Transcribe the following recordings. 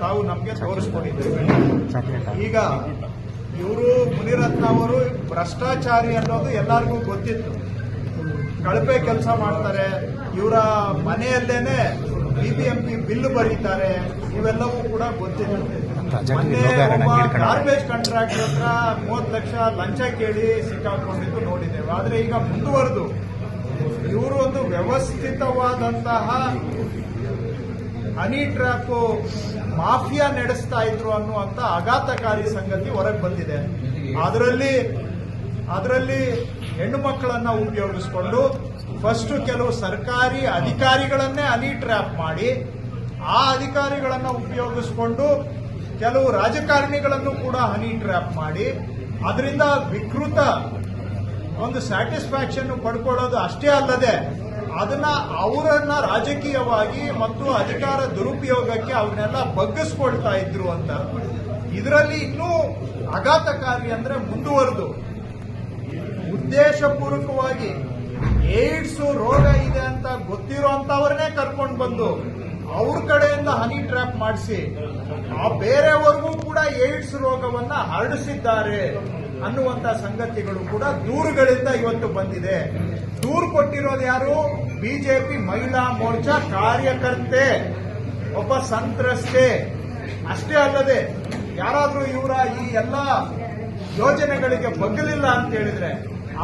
ತಾವು ನಮಗೆ ತೋರಿಸ್ಕೊಂಡಿದ್ದೀವಿ. ಈಗ ಇವರು ಮುನಿರತ್ನ ಅವರು ಭ್ರಷ್ಟಾಚಾರಿ ಅನ್ನೋದು ಎಲ್ಲರಿಗೂ ಗೊತ್ತಿತ್ತು. ಕಳಪೆ ಕೆಲಸ ಮಾಡ್ತಾರೆ, ಇವರ ಮನೆಯಲ್ಲೇನೆ BBMP ಬಿಲ್ ಬರೀತಾರೆ, ಇವೆಲ್ಲವೂ ಕೂಡ ಗೊತ್ತಿತ್ತು. ಮೊನ್ನೆ ಗಾರ್ಬೇಜ್ ಕಾಂಟ್ರಾಕ್ಟ್ ಹತ್ರ 30 ಲಕ್ಷ ಲಂಚ ಕೇಳಿ ಸಿಕ್ಕಾಕೊಂಡಿದ್ದು ನೋಡಿದ್ದೇವೆ. ಆದ್ರೆ ಈಗ ಮುಂದುವರೆದು ಇವರು ಒಂದು ವ್ಯವಸ್ಥಿತವಾದಂತಹ ಹನಿ ಟ್ರ್ಯಾಪ್ ಮಾಫಿಯಾ ನಡೆಸ್ತಾ ಇದ್ರು ಅನ್ನುವಂತ ಆಘಾತಕಾರಿ ಸಂಗತಿ ಹೊರಗೆ ಬಂದಿದೆ. ಅದರಲ್ಲಿ ಹೆಣ್ಣು ಮಕ್ಕಳನ್ನ ಉಪಯೋಗಿಸಿಕೊಂಡು ಫಸ್ಟ್ ಕೆಲವು ಸರ್ಕಾರಿ ಅಧಿಕಾರಿಗಳನ್ನೇ ಹನಿ ಟ್ರ್ಯಾಪ್ ಮಾಡಿ, ಆ ಅಧಿಕಾರಿಗಳನ್ನ ಉಪಯೋಗಿಸಿಕೊಂಡು ಕೆಲವು ರಾಜಕಾರಣಿಗಳನ್ನು ಕೂಡ ಹನಿ ಟ್ರ್ಯಾಪ್ ಮಾಡಿ, ಅದರಿಂದ ವಿಕೃತ ಒಂದು ಸ್ಯಾಟಿಸ್ಫ್ಯಾಕ್ಷನ್ ಪಡ್ಕೊಳ್ಳೋದು ಅಷ್ಟೇ ಅಲ್ಲದೆ ಅವರನ್ನ ರಾಜಕೀಯವಾಗಿ ಮತ್ತು ಅಧಿಕಾರ ದುರುಪಯೋಗಕ್ಕೆ ಅವನ್ನೆಲ್ಲ ಬಗ್ಗಿಸ್ಕೊಳ್ತಾ ಇದ್ರು ಅಂತ. ಇದರಲ್ಲಿ ಇನ್ನೂ ಆಘಾತಕಾರಿ ಅಂದ್ರೆ ಮುಂದುವರೆದು ಉದ್ದೇಶಪೂರ್ವಕವಾಗಿ ಏಡ್ಸ್ ರೋಗ ಇದೆ ಅಂತ ಗೊತ್ತಿರೋಂತವ್ರನ್ನೇ ಕರ್ಕೊಂಡು ಬಂದು ಅವ್ರ ಕಡೆಯಿಂದ ಹನಿ ಟ್ರ್ಯಾಪ್ ಮಾಡಿಸಿ ಆ ಬೇರೆಯವರೆಗೂ ಕೂಡ ಏಡ್ಸ್ ರೋಗವನ್ನ ಹರಡಿಸಿದ್ದಾರೆ ಅನ್ನುವಂತ ಸಂಗತಿಗಳು ಕೂಡ ದೂರುಗಳಿಂದ ಇವತ್ತು ಬಂದಿದೆ. ದೂರು ಕೊಟ್ಟಿರೋದು ಯಾರು? ಬಿಜೆಪಿ ಮಹಿಳಾ ಮೋರ್ಚಾ ಕಾರ್ಯಕರ್ತೆ, ಒಬ್ಬ ಸಂತ್ರಸ್ತೆ. ಅಷ್ಟೇ ಅಲ್ಲದೆ ಯಾರಾದ್ರೂ ಇವರ ಈ ಎಲ್ಲ ಯೋಜನೆಗಳಿಗೆ ಬಗ್ಗಲಿಲ್ಲ ಅಂತ ಹೇಳಿದ್ರೆ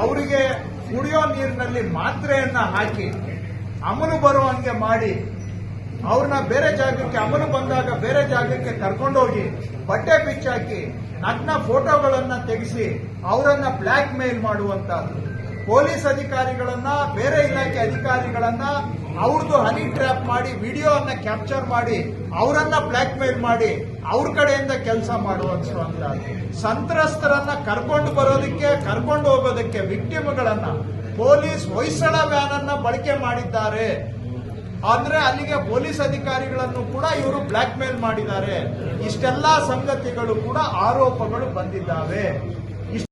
ಅವರಿಗೆ ಕುಡಿಯೋ ನೀರಿನಲ್ಲಿ ಮಾತ್ರೆಯನ್ನ ಹಾಕಿ ಅಮಲು ಬರುವಂಗೆ ಮಾಡಿ ಅವ್ರನ್ನ ಬೇರೆ ಜಾಗಕ್ಕೆ, ಅಮಲು ಬಂದಾಗ ಬೇರೆ ಜಾಗಕ್ಕೆ ಕರ್ಕೊಂಡೋಗಿ ಬಟ್ಟೆ ಬಿಚ್ಚಾಕಿ ನಗ್ನ ಫೋಟೋಗಳನ್ನ ತೆಗೆಸಿ ಅವರನ್ನ ಬ್ಲಾಕ್ ಮೇಲ್ ಮಾಡುವಂತಹದ್ದು. ಪೊಲೀಸ್ ಅಧಿಕಾರಿಗಳನ್ನ, ಬೇರೆ ಇಲಾಖೆ ಅಧಿಕಾರಿಗಳನ್ನ ಅವ್ರದ್ದು ಹನಿ ಟ್ರ್ಯಾಪ್ ಮಾಡಿ ವಿಡಿಯೋವನ್ನ ಕ್ಯಾಪ್ಚರ್ ಮಾಡಿ ಅವರನ್ನ ಬ್ಲಾಕ್ ಮೇಲ್ ಮಾಡಿ ಅವ್ರ ಕಡೆಯಿಂದ ಕೆಲಸ ಮಾಡುವಂತಹದ್ದು. ಸಂತ್ರಸ್ತರನ್ನ ಕರ್ಕೊಂಡು ಬರೋದಕ್ಕೆ, ಕರ್ಕೊಂಡು ಹೋಗೋದಕ್ಕೆ ವಿಕ್ಟಿಮ್ಗಳನ್ನ ಪೊಲೀಸ್ ಹೊಯ್ಸಳ ವ್ಯಾನ್ ಅನ್ನ ಬಳಕೆ ಮಾಡಿದ್ದಾರೆ. ಅಂದ್ರೆ ಅಲ್ಲಿಗೆ ಪೊಲೀಸ್ ಅಧಿಕಾರಿಗಳನ್ನು ಕೂಡ ಇವರು ಬ್ಲಾಕ್ ಮೇಲ್ ಮಾಡಿದ್ದಾರೆ. ಇಷ್ಟೆಲ್ಲಾ ಸಂಗತಿಗಳು ಕೂಡ ಆರೋಪಗಳು ಬಂದಿದ್ದಾವೆ.